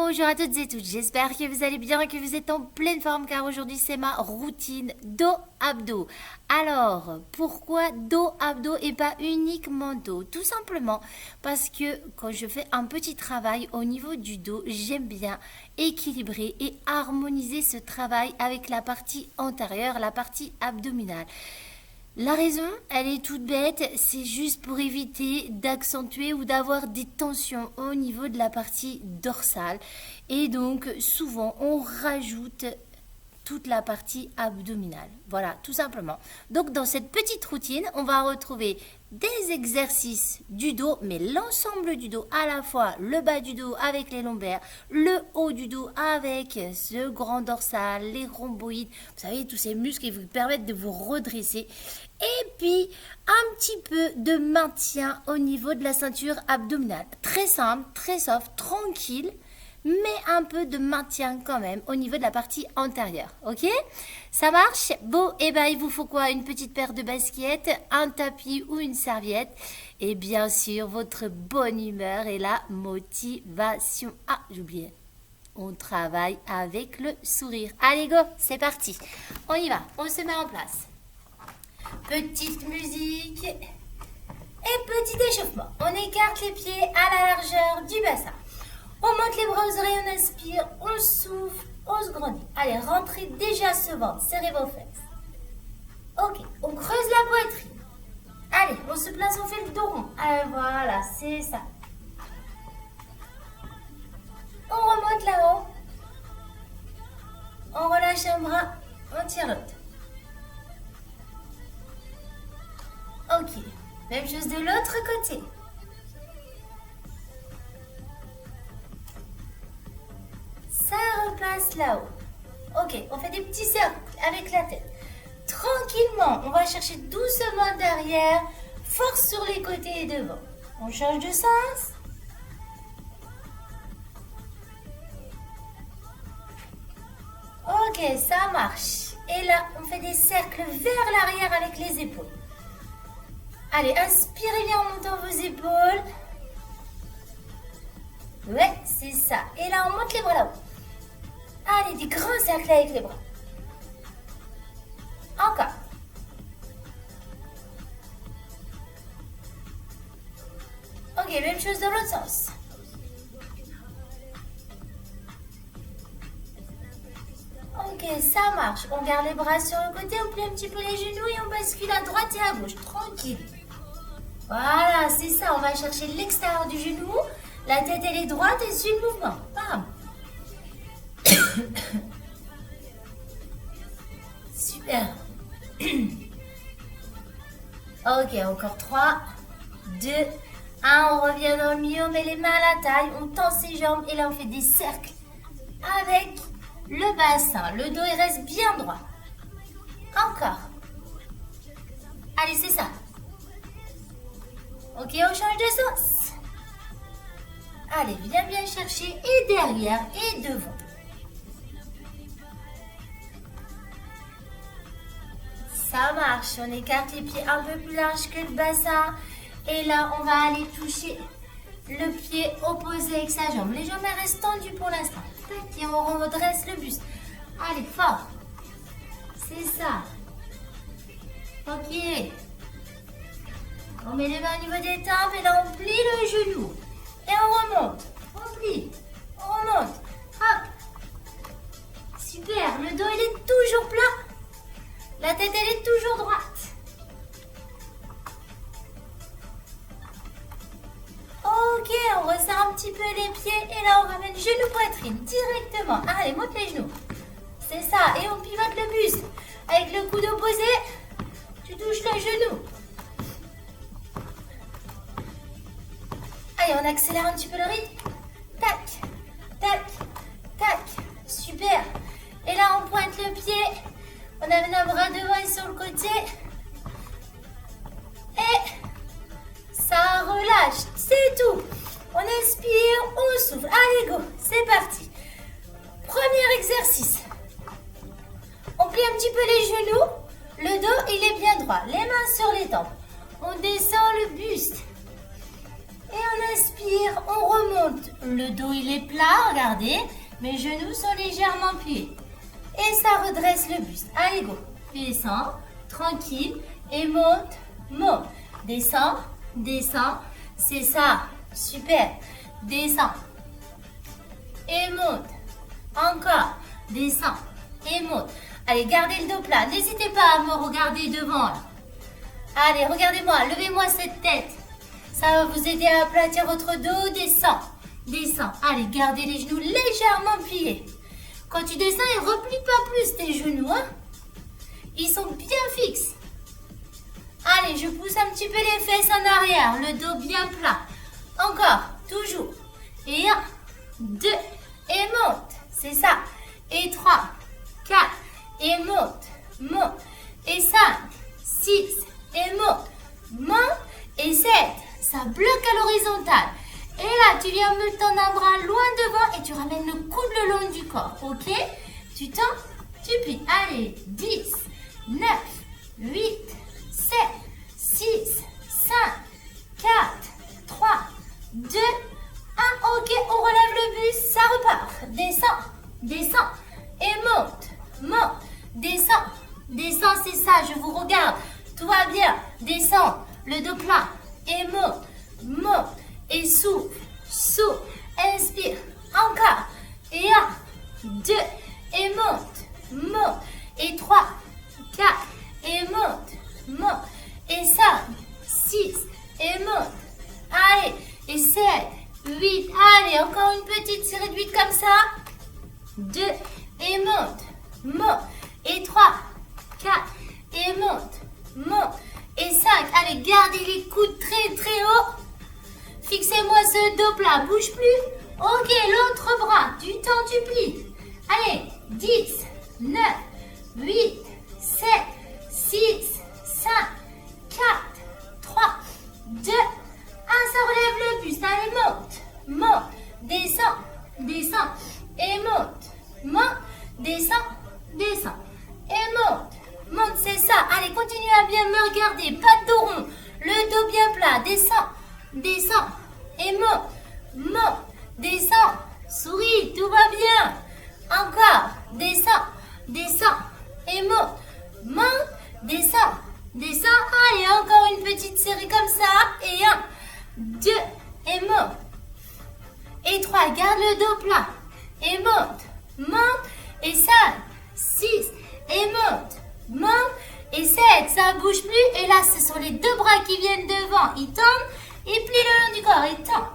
Bonjour à toutes et tous, j'espère que vous allez bien, que vous êtes en pleine forme car aujourd'hui c'est ma routine dos-abdos. Alors, pourquoi dos-abdos et pas uniquement dos? Tout simplement parce que quand je fais un petit travail au niveau du dos, j'aime bien équilibrer et harmoniser ce travail avec la partie antérieure, la partie abdominale. La raison, elle est toute bête, c'est juste pour éviter d'accentuer ou d'avoir des tensions au niveau de la partie dorsale. Et donc, souvent, on rajoute toute la partie abdominale. Voilà, tout simplement. Donc, dans cette petite routine, on va retrouver des exercices du dos, mais l'ensemble du dos, à la fois le bas du dos avec les lombaires, le haut du dos avec ce grand dorsal, les rhomboïdes, vous savez, tous ces muscles qui vous permettent de vous redresser. Et puis, un petit peu de maintien au niveau de la ceinture abdominale. Très simple, très soft, tranquille, mais un peu de maintien quand même au niveau de la partie antérieure. Ok? Ça marche? Bon, et ben il vous faut quoi? Une petite paire de baskets, un tapis ou une serviette. Et bien sûr, votre bonne humeur et la motivation. Ah, j'oubliais. On travaille avec le sourire. Allez, go, c'est parti. On y va, on se met en place. Petite musique et petit échauffement. On écarte les pieds à la largeur du bassin. On monte les bras aux oreilles, on inspire, on souffle, on se grandit. Allez, rentrez déjà ce ventre, serrez vos fesses. Ok, on creuse la poitrine. Allez, on se place, on fait le dos rond. Allez, voilà, c'est ça. On remonte là-haut. On relâche un bras, on tire l'autre. Ok, même chose de l'autre côté. Ça repasse là-haut. Ok, on fait des petits cercles avec la tête. Tranquillement, on va chercher doucement derrière. Force sur les côtés et devant. On change de sens. Ok, ça marche. Et là, on fait des cercles vers l'arrière avec les épaules. Allez, inspirez bien en montant vos épaules. Ouais, c'est ça. Et là, on monte les bras là-haut. Allez, des grands cercles avec les bras. Encore. Ok, même chose dans l'autre sens. Ok, ça marche. On garde les bras sur le côté, on plie un petit peu les genoux et on bascule à droite et à gauche. Tranquille. Voilà, c'est ça. On va chercher l'extérieur du genou. La tête, elle est droite et suit le mouvement. Bam. Super. Ok, encore 3, 2, 1. On revient dans le milieu, on met les mains à la taille, on tend ses jambes et là on fait des cercles avec le bassin. Le dos, il reste bien droit. Encore. Allez, c'est ça. Ok, on change de sens. Allez, viens bien chercher et derrière et devant. Ça marche, on écarte les pieds un peu plus larges que le bassin. Et là, on va aller toucher le pied opposé avec sa jambe. Les jambes restent tendues pour l'instant. Et on redresse le buste. Allez, fort. C'est ça. Ok. On met les mains au niveau des tempes et là, on plie le genou. Et on remonte. On plie. On remonte. Hop. Super. Le dos, il est toujours plat. La tête, elle est toujours droite. Ok, on resserre un petit peu les pieds et là, on ramène genou-poitrine directement. Allez, monte les genoux. C'est ça. Et on pivote le buste. Avec le coude opposé, tu touches le genou. Allez, on accélère un petit peu le rythme. Tac, tac, tac. Super. Et là, on pointe le pied. On amène un bras devant et sur le côté. Et ça relâche. C'est tout. On inspire, on souffle. Allez, go. C'est parti. Premier exercice. On plie un petit peu les genoux. Le dos, il est bien droit. Les mains sur les tempes. On descend le buste. Et on inspire, on remonte le dos il est plat, regardez. Mes genoux sont légèrement pliés. Et ça redresse le buste. Allez, go. Descends, tranquille. Et monte, monte. Descends, descends. C'est ça. Super. Descends. Et monte. Encore. Descends. Et monte. Allez, gardez le dos plat. N'hésitez pas à me regarder devant. Là. Allez, regardez-moi. Levez-moi cette tête. Ça va vous aider à aplatir votre dos. Descends. Descends. Allez, gardez les genoux légèrement pliés. Quand tu descends, ne replie pas plus tes genoux. Hein. Ils sont bien fixes. Allez, je pousse un petit peu les fesses en arrière. Le dos bien plat. Encore. Toujours. Et 1, 2. Et monte. C'est ça. Et 3, 4. Et monte. Monte. Et 5, 6. Et monte. Monte. Et 7. Ça bloque à l'horizontale. Et là, tu viens me tendre un bras loin devant et tu ramènes le coude le long du corps. Ok? Tu tends, tu plies. Allez, 10, 9, 8, 7, 6, 5, 4, 3, 2, 1. Ok, on relève le buste, ça repart. Descends, descends et monte, monte. Descends, descends, c'est ça, je vous regarde. Tout va bien. Descends, le dos plat et monte, monte. Et souffle, souffle, inspire, encore. Et 1, 2, et monte, monte. Et 3, 4, et monte, monte. Et 5, 6, et monte. Allez, et 7, 8, allez, encore une petite série de 8 comme ça. 2, et monte, monte. Et 3, 4, et monte, monte. Et 5, allez, gardez les coudes très très haut. Fixez-moi ce dos plat, bouge plus. Ok, l'autre bras, tu tends, tu plies. Allez, 10, 9, 8, 7, 6, 5, 4, 3, 2, 1. Ça relève le buste. Allez, monte, monte, descends, descends. Et monte, monte, descends, descends. Et monte, monte, c'est ça. Allez, continue à bien me regarder. Pas de dos rond, le dos bien plat. Descends, descends. Et monte, monte, descends, souris, tout va bien. Encore, descends, descends, et monte, monte, descends, descends. Allez, encore une petite série comme ça. Et 1, 2, et monte. Et 3, garde le dos plat. Et monte, monte. Et 5, 6, et monte, monte. Et 7, ça ne bouge plus. Et là, ce sont les deux bras qui viennent devant. Ils tombent. Et plie le long du corps et tends.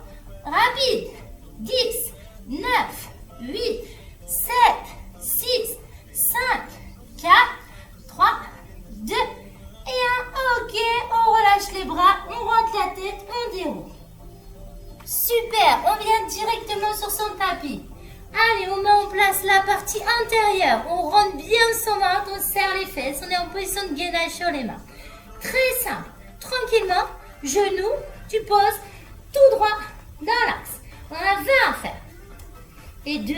Rapide. 10, 9, 8, 7, 6, 5, 4, 3, 2 et 1. Ok, on relâche les bras, on rentre la tête, on déroule. Super, on vient directement sur son tapis. Allez, on met en place la partie intérieure. On rentre bien son ventre, on serre les fesses, on est en position de gainage sur les mains. Très simple. Tranquillement, genoux. Tu poses tout droit dans l'axe. On a 20 à faire. Et 2.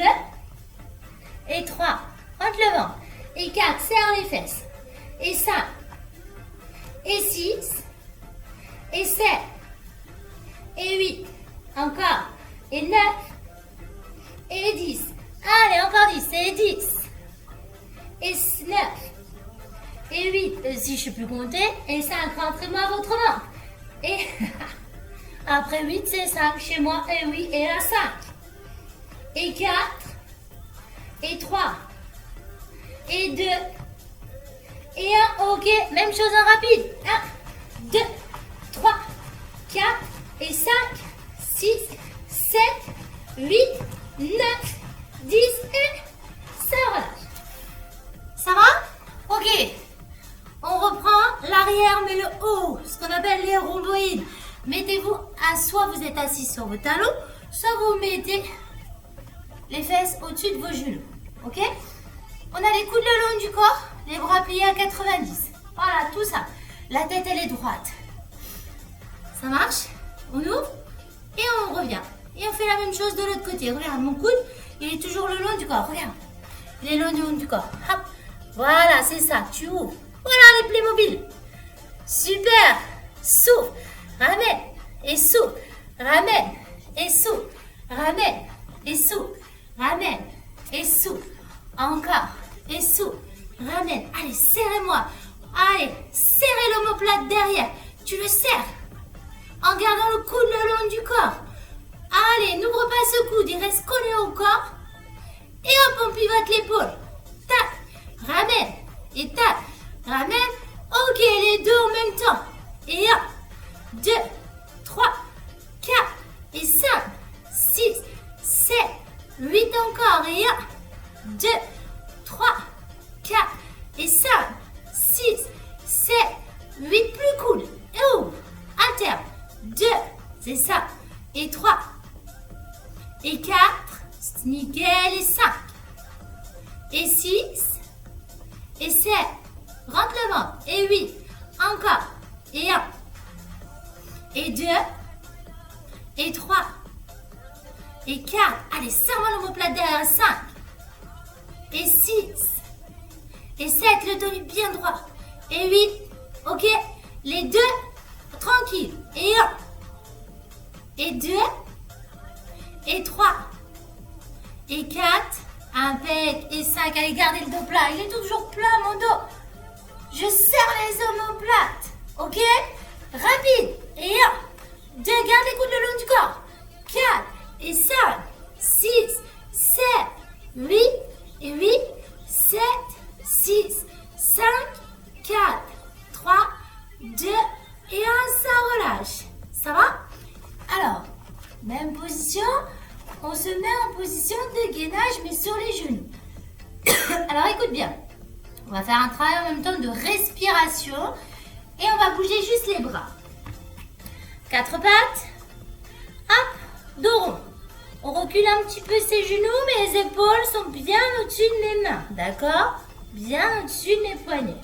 Et 3. Rentre le ventre. Et 4. Serre les fesses. Et 5. Et 6. Et 7. Et 8. Encore. Et 9. Et 10. Allez, encore 10. Et 10. Et 9. Et 8. Si je ne sais plus compter. Et 5. Rentrez-moi votre ventre. Et après 8, c'est 5 chez moi. Et oui, et là 5. Et 4. Et 3. Et 2. Et 1. Ok, même chose en rapide. 1, 2, 3, 4. Et 5, 6, 7, 8, 9, 10. Et ça relâche. Ça va? Ok. On reprend l'arrière, mais le haut, ce qu'on appelle les rhomboïdes. Mettez-vous à soit vous êtes assis sur vos talons, soit vous mettez les fesses au-dessus de vos genoux. Ok? On a les coudes le long du corps, les bras pliés à 90. Voilà, tout ça. La tête, elle est droite. Ça marche? On ouvre et on revient. Et on fait la même chose de l'autre côté. Regarde, mon coude, il est toujours le long du corps. Regarde. Il est le long du corps. Hop. Voilà, c'est ça. Tu ouvres. Voilà les plis mobiles. Super. Souffle. Ramène. Et souffle. Ramène. Et souffle. ramène, et souffle, ramène, et souffle, encore, et souffle, ramène, allez, serrez-moi, allez, serrez l'omoplate derrière, tu le serres, en gardant le coude le long du corps, allez, n'ouvre pas ce coude, il reste collé au corps, et hop, on pivote l'épaule, tac, ramène, et tac, ramène, ok, les deux en même temps, et hop, 2, 3, 4, et 5, 6, 7, 8 encore, et 1, 2, 3, 4, et 5, 6, 7, 8, plus cool, et ouvre, interne, 2, c'est ça, et 3, et 4, nickel, et 5, et 6, et 7, rentre le ventre, et 8, encore, et 1, et 2, et 3, et 4, allez, serre-moi l'omoplate derrière, 5, et 6, et 7, le dos bien droit, et 8, ok, les deux, tranquille, et 1, et 2, et 3, et 4, impec, et 5, allez, gardez le dos plat, il est toujours plat mon dos, je serre les omoplates, ok, rapide, et 1, 2, garde les coudes le long du corps, 4, et 5, 6, 7, 8, et 8, 7, 6, 5, 4, 3, 2, et 1, ça relâche, ça va? Alors, même position, on se met en position de gainage mais sur les genoux. Alors écoute bien, on va faire un travail en même temps de respiration et on va bouger juste les bras. 4 pattes, hop, dos rond. On recule un petit peu ses genoux mais les épaules sont bien au-dessus de mes mains, d'accord? Bien au-dessus de mes poignets.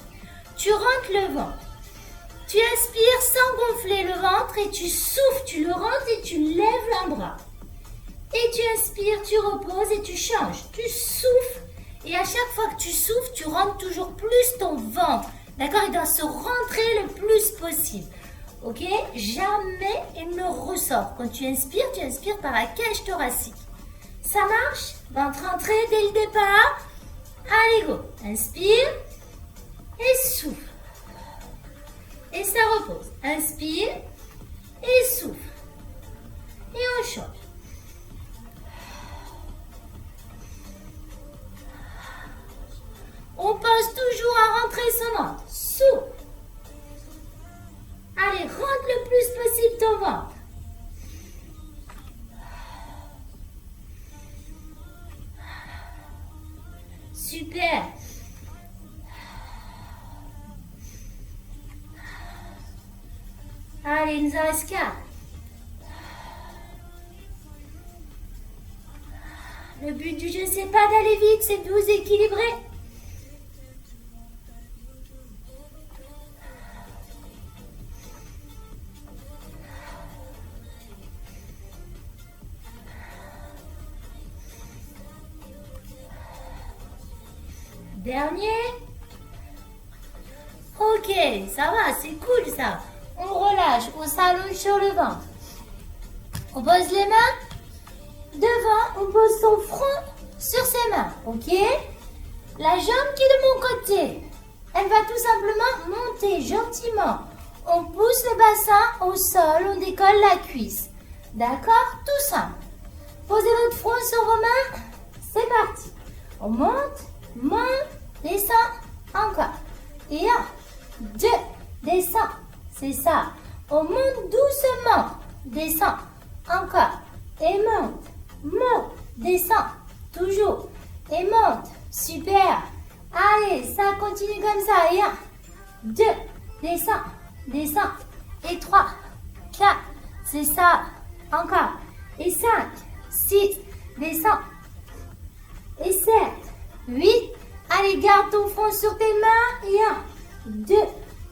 Tu rentres le ventre. Tu inspires sans gonfler le ventre et tu souffles, tu le rentres et tu lèves l'avant-bras. Et tu inspires, tu reposes et tu changes. Tu souffles et à chaque fois que tu souffles, tu rentres toujours plus ton ventre. D'accord? Il doit se rentrer le plus possible. Ok? Jamais il ne ressort. Quand tu inspires par la cage thoracique. Ça marche? Ventre rentré dès le départ. Allez, go. Inspire et souffle. Et ça repose. Inspire et souffle. Et on change. On pense toujours à rentrer son ventre. Souffle. Allez, rentre le plus possible ton ventre. Super. Allez, il nous en reste 4. Le but du jeu, c'est pas d'aller vite, c'est de vous équilibrer. Dernier. Ok, ça va, c'est cool ça. On relâche, on s'allonge sur le ventre. On pose les mains devant, on pose son front sur ses mains, ok? La jambe qui est de mon côté, elle va tout simplement monter gentiment. On pousse le bassin au sol, on décolle la cuisse. D'accord? Tout simple. Posez votre front sur vos mains. C'est parti. On monte, descend, encore. Et 1, 2, descend. C'est ça. On monte doucement. Descend. Encore. Et monte, descend. Toujours. Et monte. Super. Allez, ça continue comme ça. Et 1, 2, descend. Et 3, 4. C'est ça. Encore. Et 5, 6, descend. Et 7, 8. Allez, garde ton front sur tes mains. Et 1, 2,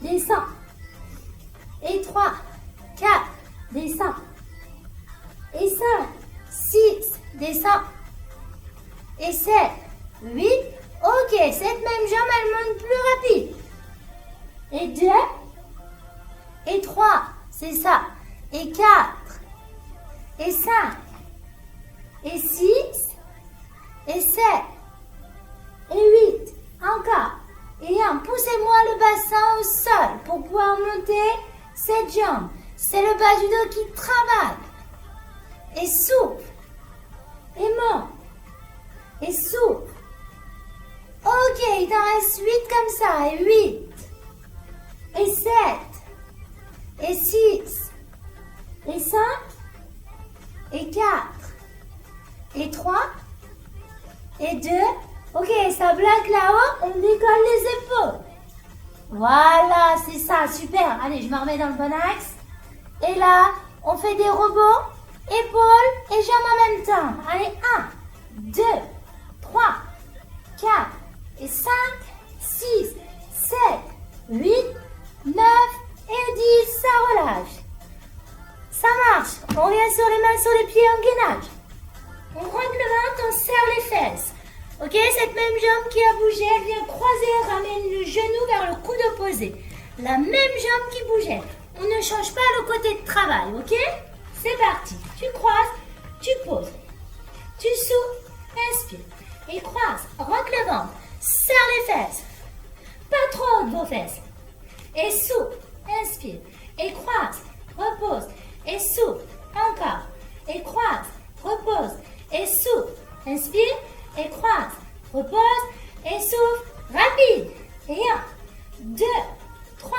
descend. Et 3, 4, descend. Et 5, 6, descend. Et 7, 8. Ok, cette même jambe, elle monte plus rapide. Et 2. Et 3, c'est ça. Et 4. Et 5. et 6, et 7, et 8, encore, et 1. Poussez-moi le bassin au sol pour pouvoir monter cette jambe. C'est le bas du dos qui travaille. Et souffle, et monte, et souffle. Ok, il t'en reste 8 comme ça, et 8, et 7, et 6, et 5, et 4, et 3, et 2. Ok, ça bloque là-haut, on décolle les épaules. Voilà, c'est ça, super. Allez, je me remets dans le bon axe. Et là, on fait des rebonds, épaules et jambes en même temps. Allez, 1, 2, 3, 4, et 5, 6, 7, 8, 9 et 10. Ça relâche. Ça marche. On revient sur les mains, sur les pieds en gainage. On rentre le ventre, on serre les fesses. Ok, cette même jambe qui a bougé, elle vient croiser, ramène le genou vers le coude opposé. La même jambe qui bougeait. On ne change pas le côté de travail, ok? C'est parti. Tu croises, tu poses. Tu souffles, inspire. Et croise, rentre le ventre, serre les fesses. Pas trop hautes vos fesses. Et souffle, inspire. Et croise, repose. Et souffle, encore. Et croise, repose. Et souffle, inspire. Et croise, repose, et souffle, rapide. Et 1, 2, 3,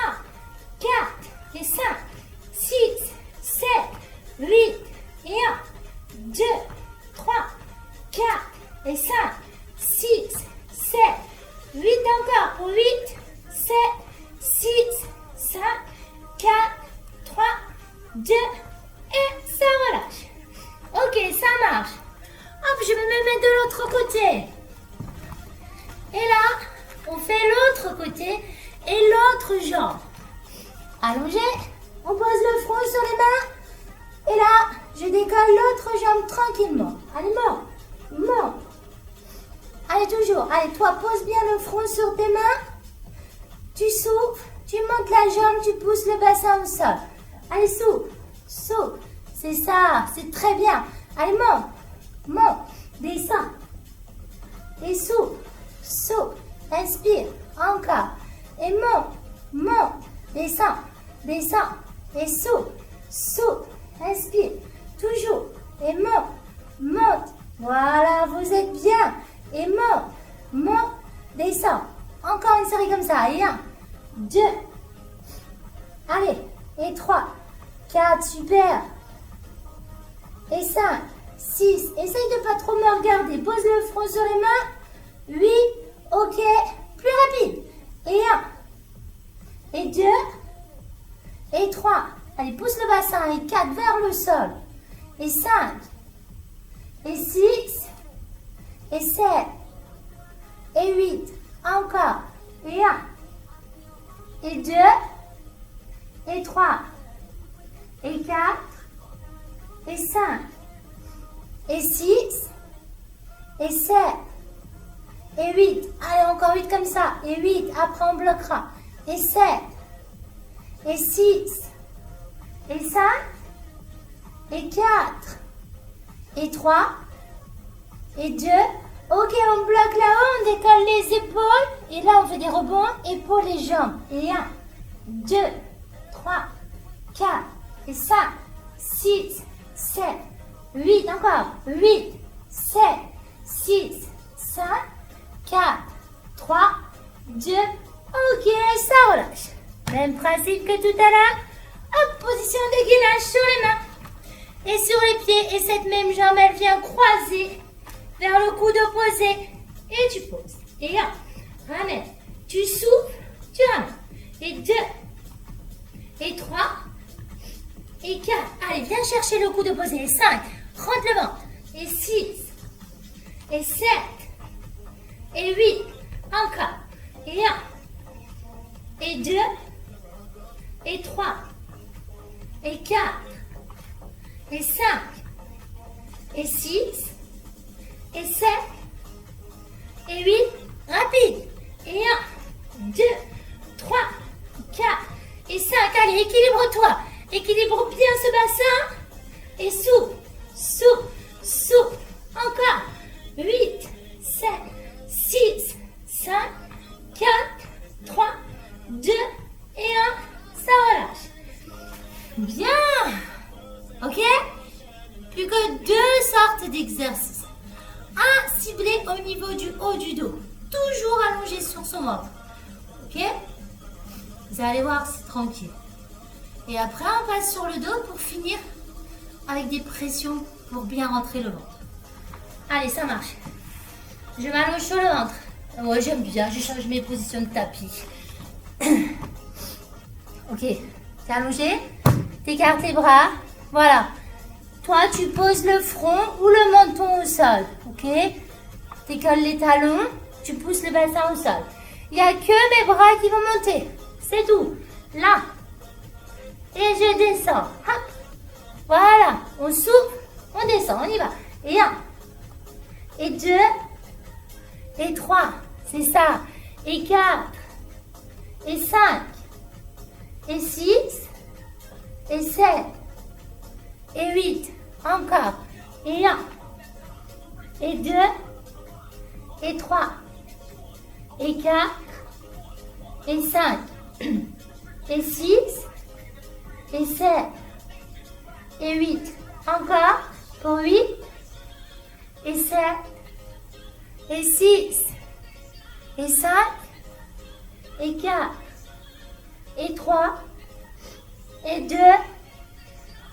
4, et 5, 6, 7, 8, et 1, 2, 3, 4, et 5, 6, 7, 8 encore pour 8, 7, 6, 5, 4, 3, 2, et ça relâche. Ok, ça marche. Hop, je vais me mettre de l'autre côté. Et là, on fait l'autre côté et l'autre jambe. Allongé, on pose le front sur les mains. Et là, je décolle l'autre jambe tranquillement. Allez, monte, monte. Allez, toujours. Allez, toi, pose bien le front sur tes mains. Tu souffles, tu montes la jambe, tu pousses le bassin au sol. Allez, souffle, souffle. C'est ça, c'est très bien. Allez, monte. Monte, descends, et souffle, souffle, inspire, encore, et monte, monte, descends, descends, et souffle, souffle, inspire, toujours, et monte, monte, voilà, vous êtes bien, et monte, monte, descends, encore une série comme ça, et 1, 2, allez, et 3, 4, super, et 5, 6, essaye de pas trop me regarder. Pose le front sur les mains. 8, ok. Plus rapide. Et 1. Et 2. Et 3. Allez, pousse le bassin. Et 4 vers le sol. Et 5. Et 6. Et 7. Et 8. Encore. Et 1. Et 2. Et 3. Et 4. Et 5. Et 6, et 7, et 8. Allez, encore 8 comme ça. Et 8, après on bloquera. Et 7, et 6, et 5, et 4, et 3, et 2. Ok, on bloque là-haut, on décolle les épaules. Et là, on fait des rebonds, épaules et jambes. Et 1, 2, 3, 4, et 5, 6, 7, 8, encore. 8, 7, 6, 5, 4, 3, 2. Ok, ça relâche. Même principe que tout à l'heure. Hop, position de gainage sur les mains et sur les pieds. Et cette même jambe, elle vient croiser vers le coude opposé. Et tu poses. Et 1, ramène. Tu souffles, tu ramènes. Et 2, et 3, et 4. Allez, viens chercher le coude opposé. Et 5, rentre le ventre. Et 6, et 7, et 8, encore. Et 1, et 2, et 3, et 4, et 5, et 6, et 7, et 8, rapide. Et 1, 2, 3, 4, et 5. Allez, équilibre-toi. Équilibre bien ce bassin. Et souffle, souffle, souffle. Encore. 8, 7, 6, 5, 4, 3, 2 et 1. Ça relâche. Bien. Ok? Plus que 2 sortes d'exercices. Un ciblé au niveau du haut du dos. Toujours allongé sur son ventre. Ok? Vous allez voir, c'est tranquille. Et après, on passe sur le dos pour finir avec des pressions pour bien rentrer le ventre. Allez, ça marche. Je m'allonge sur le ventre. Ouais, j'aime bien, je change mes positions de tapis. Ok, t'es allongé, t'écartes les bras. Voilà. Toi, tu poses le front ou le menton au sol. Ok? T'écolles les talons, tu pousses le bassin au sol. Il n'y a que mes bras qui vont monter. C'est tout. Là. Et je descends. Hop. Voilà. On souffle, on descend, on y va. Et 1. Et 2. Et 3. C'est ça. Et 4. Et 5. Et 6. Et 7. Et 8. Encore. Et 1. Et 2. Et 3. Et 4. Et 5. Et 6. Et 7. Et 8. Encore. Pour 8. Et 7. Et 6. Et 5. Et 4. Et 3. Et 2.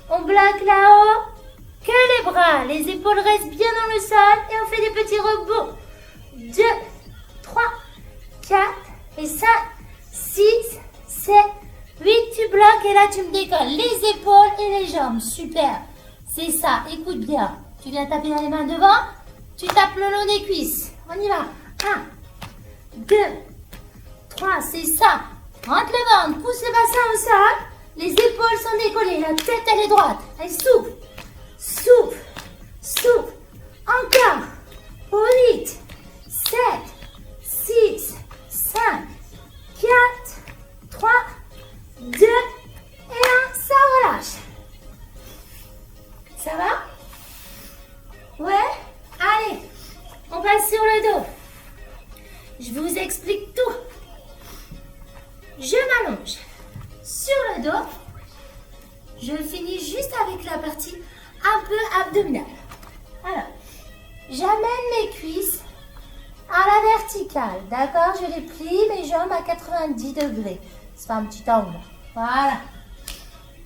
On bloque là-haut. Que les bras. Les épaules restent bien dans le sol. Et on fait des petits rebonds. 2, 3, 4 et 5, 6, 7, 8. Tu bloques et là tu me décolles les épaules et les jambes. Super. C'est ça. Écoute bien. Tu viens taper dans les mains devant. Tu tapes le long des cuisses. On y va. 1, 2, 3. C'est ça. Rentre le ventre. Pousse le bassin au sol. Les épaules sont décollées. La tête elle est droite. Elle souffle. Souffle. Souffle. Encore. Pour 8. 7, 6, 5, 4, 3, 2 et 1. Ça relâche. Ça va? Ouais? Allez, on passe sur le dos. Je vous explique tout. Je m'allonge sur le dos. Je finis juste avec la partie un peu abdominale. Alors, j'amène mes cuisses à la verticale, d'accord? Je les plie mes jambes à 90 degrés. Ça fait un petit angle. Voilà.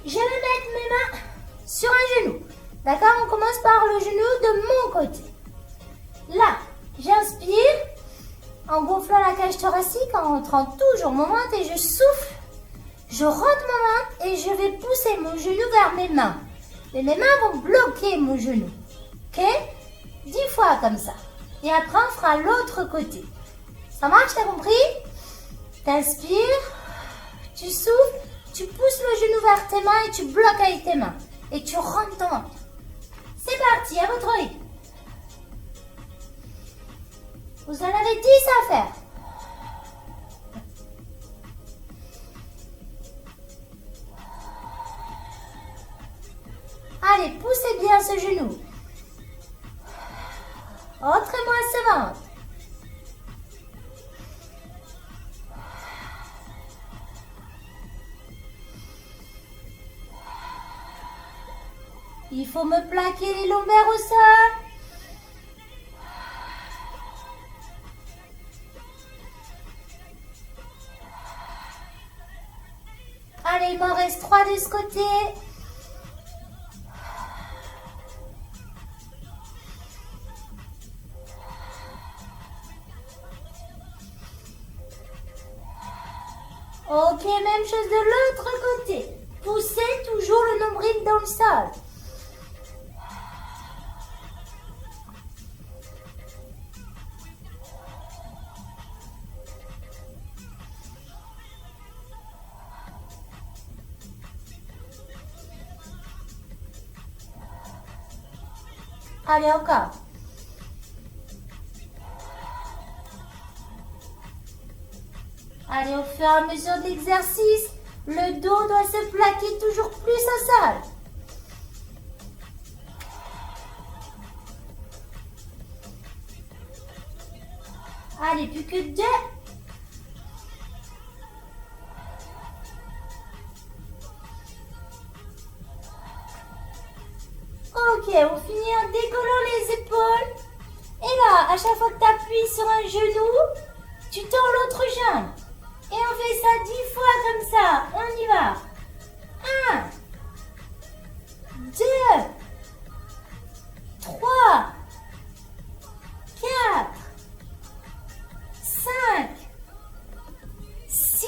Je vais mettre mes mains sur un genou. D'accord? On commence par le genou de mon côté. Là, j'inspire en gonflant la cage thoracique, en rentrant toujours mon ventre et je souffle. Je rentre mon ventre et je vais pousser mon genou vers mes mains. Et mes mains vont bloquer mon genou. Ok? 10 fois comme ça. Et après, on fera l'autre côté. Ça marche, t'as compris? T'inspires, tu souffles, tu pousses le genou vers tes mains et tu bloques avec tes mains. Et tu rentres ton ventre. C'est parti, à votre rythme. Vous en avez 10 à faire. Allez, poussez bien ce genou. Rentrez-moi ce ventre. Il faut me plaquer les lombaires au sol. Allez, il m'en reste 3 de ce côté. Ok, même chose de l'autre côté. Poussez toujours le nombril dans le sol. Allez, encore. Allez, au fur et à mesure de l'exercice, le dos doit se plaquer toujours plus au sol. Allez, plus que 2. Ok, on finit en décollant les épaules. Et là, à chaque fois que tu appuies sur un genou, tu tends l'autre jambe. Et on fait ça 10 fois comme ça. On y va. 1, 2, 3, 4, 5, 6,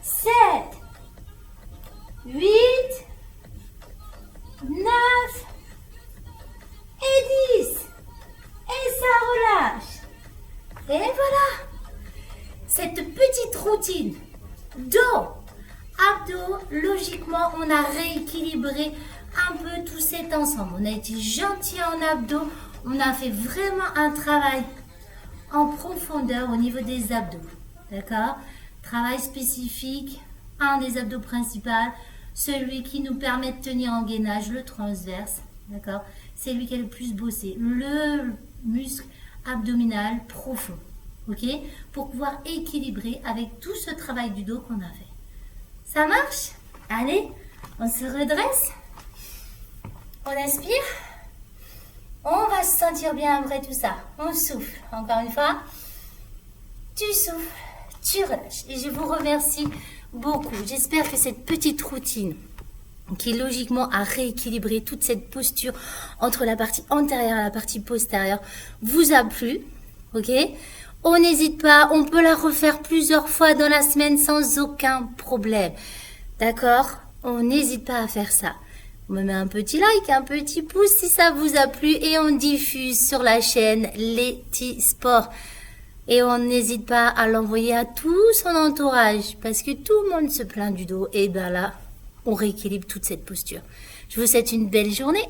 7, 8, 9 et 10. Et ça relâche. Et voilà. Cette petite routine dos, abdos, logiquement, on a rééquilibré un peu tout cet ensemble. On a été gentil en abdos. On a fait vraiment un travail en profondeur au niveau des abdos. D'accord? Travail spécifique, un des abdos principaux, celui qui nous permet de tenir en gainage, le transverse. D'accord? C'est lui qui est le plus bossé. Le muscle abdominal profond. Ok? Pour pouvoir équilibrer avec tout ce travail du dos qu'on a fait. Ça marche? Allez, on se redresse. On inspire. On va se sentir bien après tout ça. On souffle. Encore une fois. Tu souffles, tu relâches. Et je vous remercie beaucoup. J'espère que cette petite routine qui logiquement a rééquilibré toute cette posture entre la partie antérieure et la partie postérieure vous a plu. Ok? On n'hésite pas, on peut la refaire plusieurs fois dans la semaine sans aucun problème. D'accord? On n'hésite pas à faire ça. On me met un petit like, un petit pouce si ça vous a plu et on diffuse sur la chaîne Letty Sport. Et on n'hésite pas à l'envoyer à tout son entourage parce que tout le monde se plaint du dos. Et bien là, on rééquilibre toute cette posture. Je vous souhaite une belle journée.